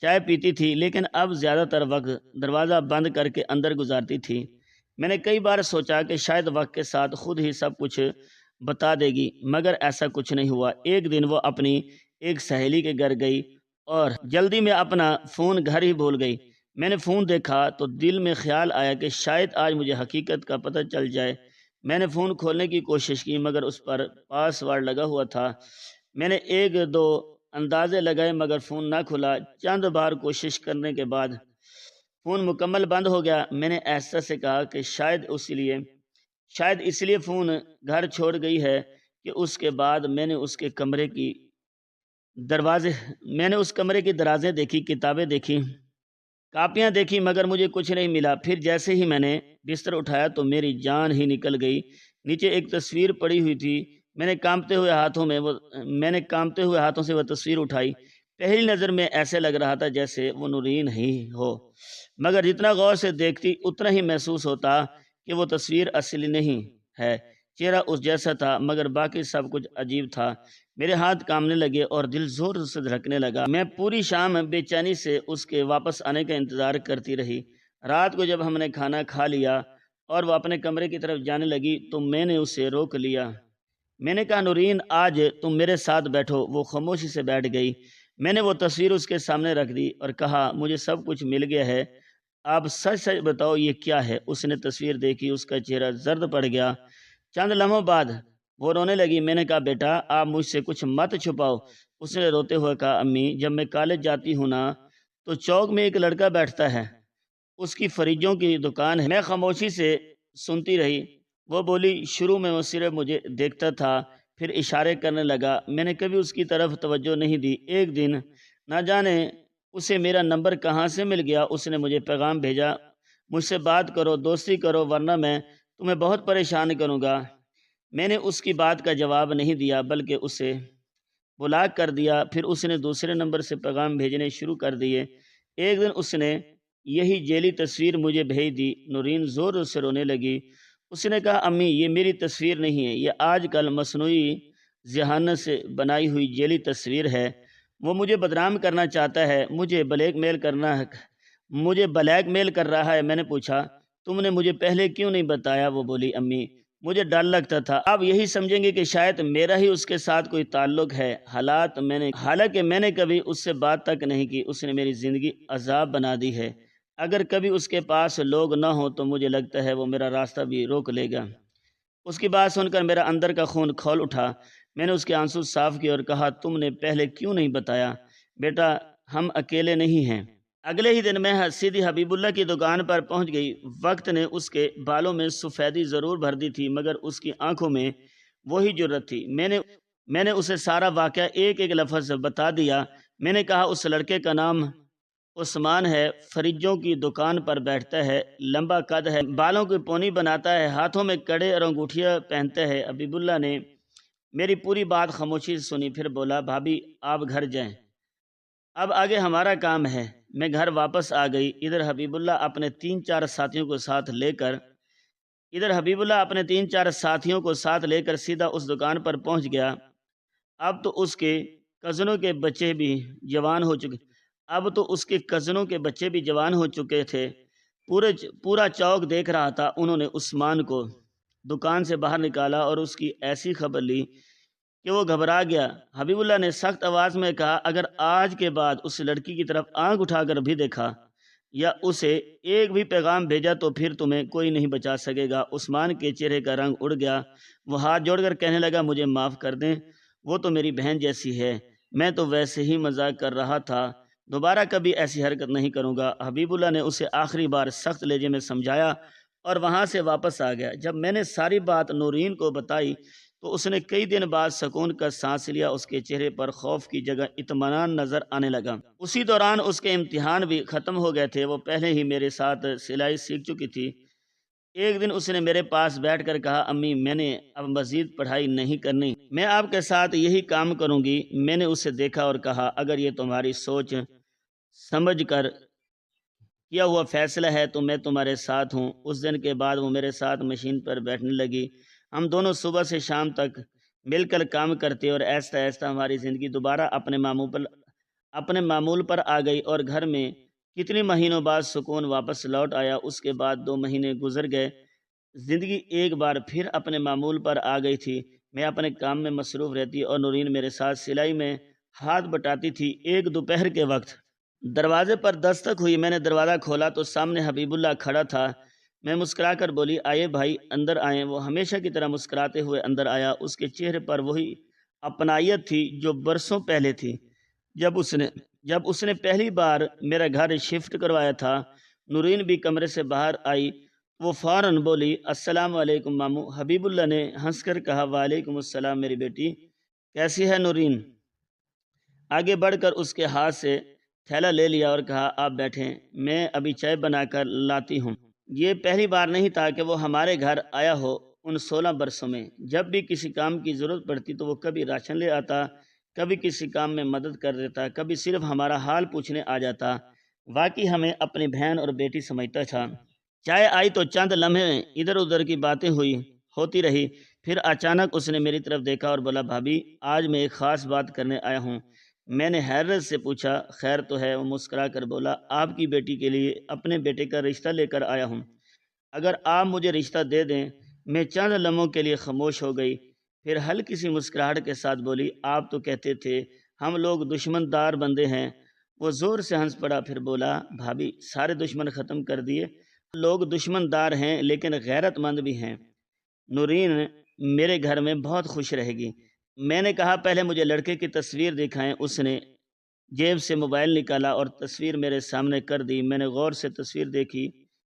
چائے پیتی تھی، لیکن اب زیادہ تر وقت دروازہ بند کر کے اندر گزارتی تھی۔ میں نے کئی بار سوچا کہ شاید وقت کے ساتھ خود ہی سب کچھ بتا دے گی، مگر ایسا کچھ نہیں ہوا۔ ایک دن وہ اپنی ایک سہیلی کے گھر گئی اور جلدی میں اپنا فون گھر ہی بھول گئی۔ میں نے فون دیکھا تو دل میں خیال آیا کہ شاید آج مجھے حقیقت کا پتہ چل جائے۔ میں نے فون کھولنے کی کوشش کی مگر اس پر پاس ورڈ لگا ہوا تھا۔ میں نے ایک دو اندازے لگائے مگر فون نہ کھلا۔ چند بار کوشش کرنے کے بعد فون مکمل بند ہو گیا۔ میں نے ایسا سے کہا کہ شاید اس لیے فون گھر چھوڑ گئی ہے کہ اس کے بعد میں نے اس کمرے کی درازیں دیکھی، کتابیں دیکھی، کاپیاں دیکھی، مگر مجھے کچھ نہیں ملا۔ پھر جیسے ہی میں نے بستر اٹھایا تو میری جان ہی نکل گئی۔ نیچے ایک تصویر پڑی ہوئی تھی۔ میں نے کانپتے ہوئے ہاتھوں سے وہ تصویر اٹھائی۔ پہلی نظر میں ایسے لگ رہا تھا جیسے وہ نورین ہی ہو، مگر جتنا غور سے دیکھتی اتنا ہی محسوس ہوتا کہ وہ تصویر اصلی نہیں ہے۔ چہرہ اس جیسا تھا مگر باقی سب کچھ عجیب تھا۔ میرے ہاتھ کانپنے لگے اور دل زور سے دھڑکنے لگا۔ میں پوری شام بے چینی سے اس کے واپس آنے کا انتظار کرتی رہی۔ رات کو جب ہم نے کھانا کھا لیا اور وہ اپنے کمرے کی طرف جانے لگی تو میں نے اسے روک لیا۔ میں نے کہا، نورین آج تم میرے ساتھ بیٹھو۔ وہ خاموشی سے بیٹھ گئی۔ میں نے وہ تصویر اس کے سامنے رکھ دی اور کہا، مجھے سب کچھ مل گیا ہے، آپ سچ سچ بتاؤ یہ کیا ہے؟ اس نے تصویر دیکھی، اس کا چہرہ زرد پڑ گیا۔ چند لمحوں بعد وہ رونے لگی۔ میں نے کہا، بیٹا آپ مجھ سے کچھ مت چھپاؤ۔ اس نے روتے ہوئے کہا، امی جب میں کالج جاتی ہوں نا تو چوک میں ایک لڑکا بیٹھتا ہے، اس کی فریجوں کی دکان ہے۔ میں خاموشی سے سنتی رہی۔ وہ بولی، شروع میں وہ صرف مجھے دیکھتا تھا پھر اشارے کرنے لگا۔ میں نے کبھی اس کی طرف توجہ نہیں دی۔ ایک دن نہ جانے اسے میرا نمبر کہاں سے مل گیا۔ اس نے مجھے پیغام بھیجا، مجھ سے بات کرو، دوستی کرو ورنہ میں تمہیں بہت پریشان کروں گا۔ میں نے اس کی بات کا جواب نہیں دیا بلکہ اسے بلاک کر دیا۔ پھر اس نے دوسرے نمبر سے پیغام بھیجنے شروع کر دیے۔ ایک دن اس نے یہی جیلی تصویر مجھے بھیج دی۔ نورین زور سے رونے لگی۔ اس نے کہا، امی یہ میری تصویر نہیں ہے، یہ آج کل مصنوعی ذہانت سے بنائی ہوئی جیلی تصویر ہے۔ وہ مجھے بدنام کرنا چاہتا ہے، مجھے بلیک میل کر رہا ہے۔ میں نے پوچھا، تم نے مجھے پہلے کیوں نہیں بتایا؟ وہ بولی، امی مجھے ڈر لگتا تھا آپ یہی سمجھیں گے کہ شاید میرا ہی اس کے ساتھ کوئی تعلق ہے۔ حالانکہ میں نے کبھی اس سے بات تک نہیں کی۔ اس نے میری زندگی عذاب بنا دی ہے۔ اگر کبھی اس کے پاس لوگ نہ ہوں تو مجھے لگتا ہے وہ میرا راستہ بھی روک لے گا۔ اس کی بات سن کر میرا اندر کا خون کھول اٹھا۔ میں نے اس کے آنسو صاف کیے اور کہا، تم نے پہلے کیوں نہیں بتایا؟ بیٹا ہم اکیلے نہیں ہیں۔ اگلے ہی دن میں سیدھی حبیب اللہ کی دکان پر پہنچ گئی۔ وقت نے اس کے بالوں میں سفیدی ضرور بھر دی تھی مگر اس کی آنکھوں میں وہی جرأت تھی۔ میں نے اسے سارا واقعہ ایک ایک لفظ بتا دیا۔ میں نے کہا، اس لڑکے کا نام عثمان ہے، فریجوں کی دکان پر بیٹھتا ہے، لمبا قد ہے، بالوں کی پونی بناتا ہے، ہاتھوں میں کڑے اور انگوٹھیاں پہنتا ہے۔ حبیب اللہ نے میری پوری بات خاموشی سے سنی، پھر بولا، بھابی آپ گھر جائیں، اب آگے ہمارا کام ہے۔ میں گھر واپس آ گئی۔ ادھر حبیب اللہ اپنے تین چار ساتھیوں کو ساتھ لے کر سیدھا اس دکان پر پہنچ گیا۔ اب تو اس کے کزنوں کے بچے بھی جوان ہو چکے تھے۔ پورا چوک دیکھ رہا تھا۔ انہوں نے عثمان کو دکان سے باہر نکالا اور اس کی ایسی خبر لی کہ وہ گھبرا گیا۔ حبیب اللہ نے سخت آواز میں کہا، اگر آج کے بعد اس لڑکی کی طرف آنکھ اٹھا کر بھی دیکھا یا اسے ایک بھی پیغام بھیجا تو پھر تمہیں کوئی نہیں بچا سکے گا۔ عثمان کے چہرے کا رنگ اڑ گیا۔ وہ ہاتھ جوڑ کر کہنے لگا، مجھے معاف کر دیں، وہ تو میری بہن جیسی ہے، میں تو ویسے ہی مذاق کر رہا تھا، دوبارہ کبھی ایسی حرکت نہیں کروں گا۔ حبیب اللہ نے اسے آخری بار سخت لہجے میں سمجھایا اور وہاں سے واپس آ گیا۔ جب میں نے ساری بات نورین کو بتائی تو اس نے کئی دن بعد سکون کا سانس لیا۔ اس کے چہرے پر خوف کی جگہ اطمینان نظر آنے لگا۔ اسی دوران اس کے امتحان بھی ختم ہو گئے تھے۔ وہ پہلے ہی میرے ساتھ سلائی سیکھ چکی تھی۔ ایک دن اس نے میرے پاس بیٹھ کر کہا، امی میں نے اب مزید پڑھائی نہیں کرنی، میں آپ کے ساتھ یہی کام کروں گی۔ میں نے اسے دیکھا اور کہا، اگر یہ تمہاری سوچ سمجھ کر کیا ہوا فیصلہ ہے تو میں تمہارے ساتھ ہوں۔ اس دن کے بعد وہ میرے ساتھ مشین پر بیٹھنے لگی۔ ہم دونوں صبح سے شام تک مل کر کام کرتے اور آہستہ آہستہ ہماری زندگی دوبارہ اپنے معمول پر آ گئی اور گھر میں کتنے مہینوں بعد سکون واپس لوٹ آیا۔ اس کے بعد 2 مہینے گزر گئے، زندگی ایک بار پھر اپنے معمول پر آ گئی تھی۔ میں اپنے کام میں مصروف رہتی اور نورین میرے ساتھ سلائی میں ہاتھ بٹاتی تھی۔ ایک دوپہر کے وقت دروازے پر دستک ہوئی۔ میں نے دروازہ کھولا تو سامنے حبیب اللہ کھڑا تھا۔ میں مسکرا کر بولی، آئیے بھائی اندر آئیں۔ وہ ہمیشہ کی طرح مسکراتے ہوئے اندر آیا۔ اس کے چہرے پر وہی اپنائیت تھی جو برسوں پہلے تھی جب اس نے پہلی بار میرا گھر شفٹ کروایا تھا۔ نورین بھی کمرے سے باہر آئی۔ وہ فوراً بولی، السلام علیکم ماموں۔ حبیب اللہ نے ہنس کر کہا، وعلیکم السلام میری بیٹی، کیسی ہے نورین؟ آگے بڑھ کر اس کے ہاتھ سے تھیلا لے لیا اور کہا، آپ بیٹھیں، میں ابھی چائے بنا کر لاتی ہوں۔ یہ پہلی بار نہیں تھا کہ وہ ہمارے گھر آیا ہو۔ ان 16 برسوں میں جب بھی کسی کام کی ضرورت پڑتی تو وہ کبھی راشن لے آتا، کبھی کسی کام میں مدد کر دیتا، کبھی صرف ہمارا حال پوچھنے آ جاتا۔ واقعی ہمیں اپنی بہن اور بیٹی سمجھتا تھا۔ چائے آئی تو چند لمحے ادھر ادھر کی باتیں ہوتی رہی۔ پھر اچانک اس نے میری طرف دیکھا اور بولا، بھابھی آج میں ایک خاص بات کرنے آیا ہوں۔ میں نے حیرت سے پوچھا، خیر تو ہے؟ وہ مسکرا کر بولا، آپ کی بیٹی کے لیے اپنے بیٹے کا رشتہ لے کر آیا ہوں، اگر آپ مجھے رشتہ دے دیں۔ میں چند لمحوں کے لیے خاموش ہو گئی، پھر ہلکی سی مسکراہٹ کے ساتھ بولی، آپ تو کہتے تھے ہم لوگ دشمن دار بندے ہیں۔ وہ زور سے ہنس پڑا، پھر بولا، بھابھی سارے دشمن ختم کر دیے، لوگ دشمن دار ہیں لیکن غیرت مند بھی ہیں۔ نورین میرے گھر میں بہت خوش رہے گی۔ میں نے کہا، پہلے مجھے لڑکے کی تصویر دکھائیں۔ اس نے جیب سے موبائل نکالا اور تصویر میرے سامنے کر دی۔ میں نے غور سے تصویر دیکھی۔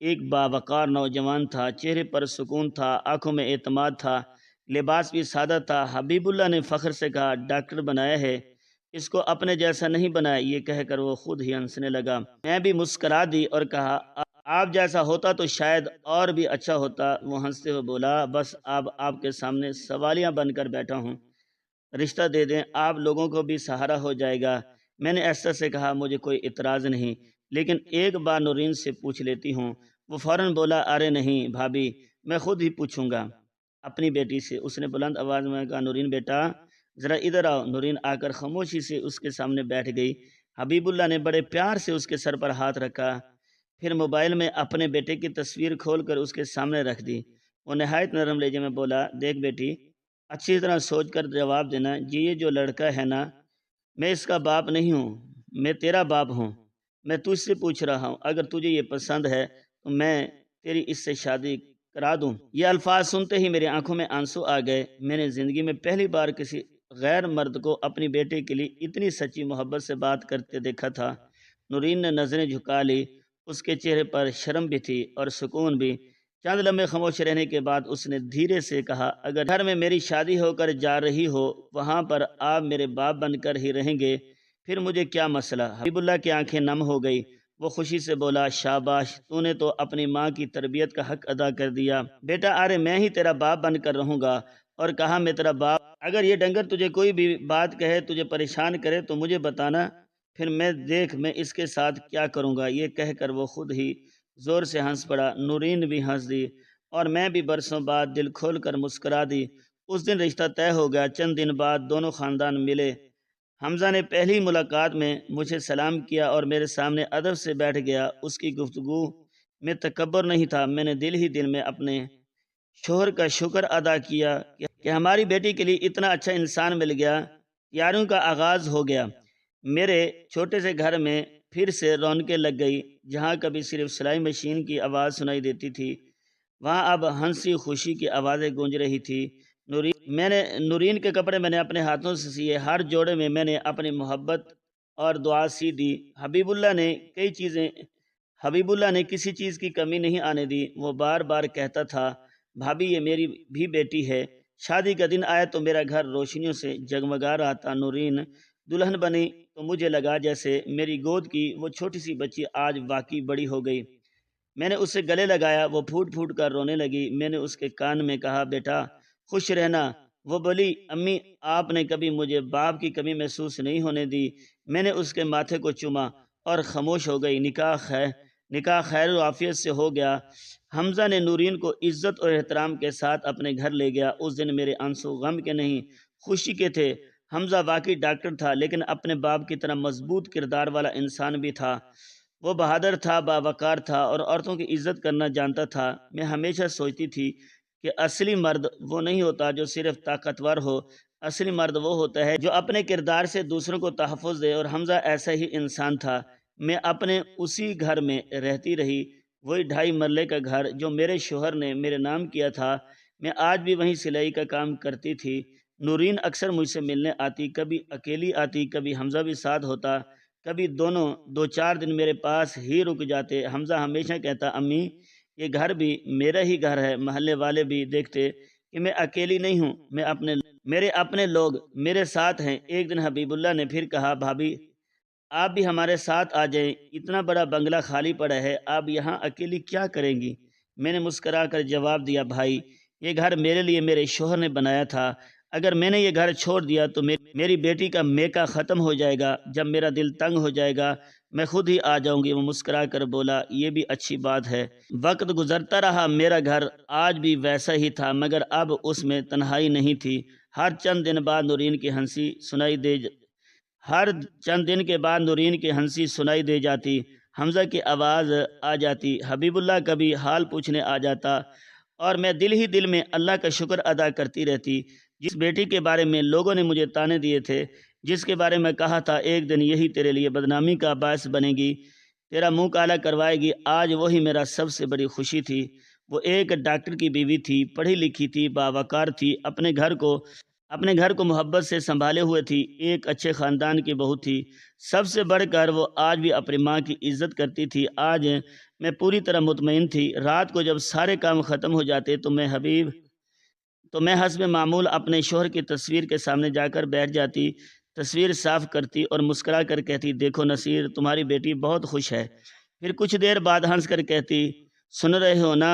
ایک باوقار نوجوان تھا، چہرے پر سکون تھا، آنکھوں میں اعتماد تھا، لباس بھی سادہ تھا۔ حبیب اللہ نے فخر سے کہا، ڈاکٹر بنایا ہے، اس کو اپنے جیسا نہیں بنایا۔ یہ کہہ کر وہ خود ہی ہنسنے لگا۔ میں بھی مسکرا دی اور کہا، آپ جیسا ہوتا تو شاید اور بھی اچھا ہوتا۔ وہ ہنستے ہوئے بولا، بس اب آپ کے سامنے سوالیہ بن کر بیٹھا ہوں، رشتہ دے دیں، آپ لوگوں کو بھی سہارا ہو جائے گا۔ میں نے ایسا سے کہا، مجھے کوئی اعتراض نہیں، لیکن ایک بار نورین سے پوچھ لیتی ہوں۔ وہ فوراً بولا، ارے نہیں بھابھی، میں خود ہی پوچھوں گا اپنی بیٹی سے۔ اس نے بلند آواز میں کہا، نورین بیٹا ذرا ادھر آؤ۔ نورین آ کر خاموشی سے اس کے سامنے بیٹھ گئی۔ حبیب اللہ نے بڑے پیار سے اس کے سر پر ہاتھ رکھا، پھر موبائل میں اپنے بیٹے کی تصویر کھول کر اس کے سامنے رکھ دی۔ وہ نہایت نرم لہجے میں بولا، دیکھ بیٹی، اچھی طرح سوچ کر جواب دینا، جی یہ جو لڑکا ہے نا، میں اس کا باپ نہیں ہوں، میں تیرا باپ ہوں۔ میں تجھ سے پوچھ رہا ہوں، اگر تجھے یہ پسند ہے تو میں تیری اس سے شادی کرا دوں۔ یہ الفاظ سنتے ہی میری آنکھوں میں آنسو آ گئے۔ میں نے زندگی میں پہلی بار کسی غیر مرد کو اپنی بیٹے کے لیے اتنی سچی محبت سے بات کرتے دیکھا تھا۔ نورین نے نظریں جھکا لی، اس کے چہرے پر شرم بھی تھی اور سکون بھی۔ چند لمحے خاموش رہنے کے بعد اس نے دھیرے سے کہا، اگر گھر میں میری شادی ہو کر جا رہی ہو، وہاں پر آپ میرے باپ بن کر ہی رہیں گے، پھر مجھے کیا مسئلہ؟ حبیب اللہ کی آنکھیں نم ہو گئی۔ وہ خوشی سے بولا، شاباش، تو نے تو اپنی ماں کی تربیت کا حق ادا کر دیا بیٹا، ارے میں ہی تیرا باپ بن کر رہوں گا۔ اور کہا، میں تیرا باپ، اگر یہ ڈنگر تجھے کوئی بھی بات کہے، تجھے پریشان کرے تو مجھے بتانا، پھر میں اس کے ساتھ کیا کروں گا، یہ کہہ کر وہ خود ہی زور سے ہنس پڑا۔ نورین بھی ہنس دی اور میں بھی برسوں بعد دل کھول کر مسکرا دی۔ اس دن رشتہ طے ہو گیا۔ چند دن بعد دونوں خاندان ملے۔ حمزہ نے پہلی ملاقات میں مجھے سلام کیا اور میرے سامنے ادب سے بیٹھ گیا۔ اس کی گفتگو میں تکبر نہیں تھا۔ میں نے دل ہی دل میں اپنے شوہر کا شکر ادا کیا کہ ہماری بیٹی کے لیے اتنا اچھا انسان مل گیا۔ تیاریوں کا آغاز ہو گیا۔ میرے چھوٹے سے گھر میں پھر سے رونقیں لگ گئی۔ جہاں کبھی صرف سلائی مشین کی آواز سنائی دیتی تھی، وہاں اب ہنسی خوشی کی آوازیں گونج رہی تھی۔ نورین کے کپڑے میں نے اپنے ہاتھوں سے سیے۔ ہر جوڑے میں نے اپنی محبت اور دعا سی دی۔ حبیب اللہ نے کسی چیز کی کمی نہیں آنے دی۔ وہ بار بار کہتا تھا، بھابھی یہ میری بھی بیٹی ہے۔ شادی کا دن آیا تو میرا گھر روشنیوں سے جگمگا رہا تھا۔ نورین دلہن بنی تو مجھے لگا جیسے میری گود کی وہ چھوٹی سی بچی آج واقعی بڑی ہو گئی۔ میں نے اسے گلے لگایا، وہ پھوٹ پھوٹ کر رونے لگی۔ میں نے اس کے کان میں کہا، بیٹا خوش رہنا۔ وہ بولی، امی آپ نے کبھی مجھے باپ کی کمی محسوس نہیں ہونے دی۔ میں نے اس کے ماتھے کو چوما اور خاموش ہو گئی۔ نکاح خیر و عافیت سے ہو گیا۔ حمزہ نے نورین کو عزت اور احترام کے ساتھ اپنے گھر لے گیا۔ اس دن میرے آنسو غم کے نہیں، خوشی کے تھے۔ حمزہ واقعی ڈاکٹر تھا، لیکن اپنے باپ کی طرح مضبوط کردار والا انسان بھی تھا۔ وہ بہادر تھا، باوقار تھا اور عورتوں کی عزت کرنا جانتا تھا۔ میں ہمیشہ سوچتی تھی کہ اصلی مرد وہ نہیں ہوتا جو صرف طاقتور ہو، اصلی مرد وہ ہوتا ہے جو اپنے کردار سے دوسروں کو تحفظ دے، اور حمزہ ایسا ہی انسان تھا۔ میں اپنے اسی گھر میں رہتی رہی، وہی 2.5 مرلے کا گھر جو میرے شوہر نے میرے نام کیا تھا۔ میں آج بھی وہیں سلائی کا کام کرتی تھی۔ نورین اکثر مجھ سے ملنے آتی، کبھی اکیلی آتی، کبھی حمزہ بھی ساتھ ہوتا، کبھی دونوں 2-4 دن میرے پاس ہی رک جاتے۔ حمزہ ہمیشہ کہتا، امی یہ گھر بھی میرا ہی گھر ہے۔ محلے والے بھی دیکھتے کہ میں اکیلی نہیں ہوں، میرے اپنے لوگ میرے ساتھ ہیں۔ ایک دن حبیب اللہ نے پھر کہا، بھابھی آپ بھی ہمارے ساتھ آ جائیں، اتنا بڑا بنگلہ خالی پڑا ہے، آپ یہاں اکیلی کیا کریں گی؟ میں نے مسکرا کر جواب دیا، بھائی یہ گھر میرے لیے میرے شوہر نے بنایا تھا۔ اگر میں نے یہ گھر چھوڑ دیا تو میری بیٹی کا میکہ ختم ہو جائے گا۔ جب میرا دل تنگ ہو جائے گا میں خود ہی آ جاؤں گی۔ وہ مسکرا کر بولا، یہ بھی اچھی بات ہے۔ وقت گزرتا رہا، میرا گھر آج بھی ویسا ہی تھا، مگر اب اس میں تنہائی نہیں تھی۔ ہر چند دن کے بعد نورین کی ہنسی سنائی دے جاتی، حمزہ کی آواز آ جاتی، حبیب اللہ کا بھی حال پوچھنے آ جاتا، اور میں دل ہی دل میں اللہ کا شکر ادا کرتی رہتی۔ جس بیٹی کے بارے میں لوگوں نے مجھے تانے دیے تھے، جس کے بارے میں کہا تھا ایک دن یہی تیرے لیے بدنامی کا باعث بنے گی، تیرا منہ کالا کروائے گی، آج وہی میرا سب سے بڑی خوشی تھی۔ وہ ایک ڈاکٹر کی بیوی تھی، پڑھی لکھی تھی، باوقار تھی، اپنے گھر کو محبت سے سنبھالے ہوئے تھی، ایک اچھے خاندان کی بہو تھی۔ سب سے بڑھ کر وہ آج بھی اپنی ماں کی عزت کرتی تھی۔ آج میں پوری طرح مطمئن تھی۔ رات کو جب سارے کام ختم ہو جاتے تو میں حسب معمول اپنے شوہر کی تصویر کے سامنے جا کر بیٹھ جاتی، تصویر صاف کرتی اور مسکرا کر کہتی، دیکھو نصیر تمہاری بیٹی بہت خوش ہے۔ پھر کچھ دیر بعد ہنس کر کہتی، سن رہے ہو نا،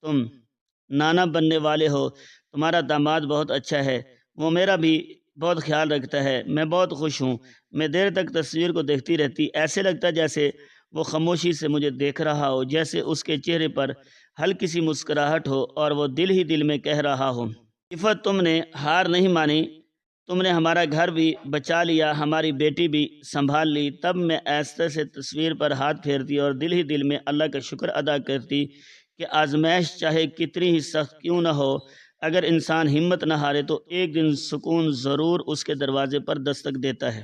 تم نانا بننے والے ہو، تمہارا داماد بہت اچھا ہے، وہ میرا بھی بہت خیال رکھتا ہے، میں بہت خوش ہوں۔ میں دیر تک تصویر کو دیکھتی رہتی، ایسے لگتا جیسے وہ خاموشی سے مجھے دیکھ رہا ہو، جیسے اس کے چہرے پر ہلکی سی مسکراہٹ ہو اور وہ دل ہی دل میں کہہ رہا ہو، عفت تم نے ہار نہیں مانی، تم نے ہمارا گھر بھی بچا لیا، ہماری بیٹی بھی سنبھال لی۔ تب میں آہستہ سے تصویر پر ہاتھ پھیرتی اور دل ہی دل میں اللہ کا شکر ادا کرتی کہ آزمائش چاہے کتنی ہی سخت کیوں نہ ہو، اگر انسان ہمت نہ ہارے تو ایک دن سکون ضرور اس کے دروازے پر دستک دیتا ہے۔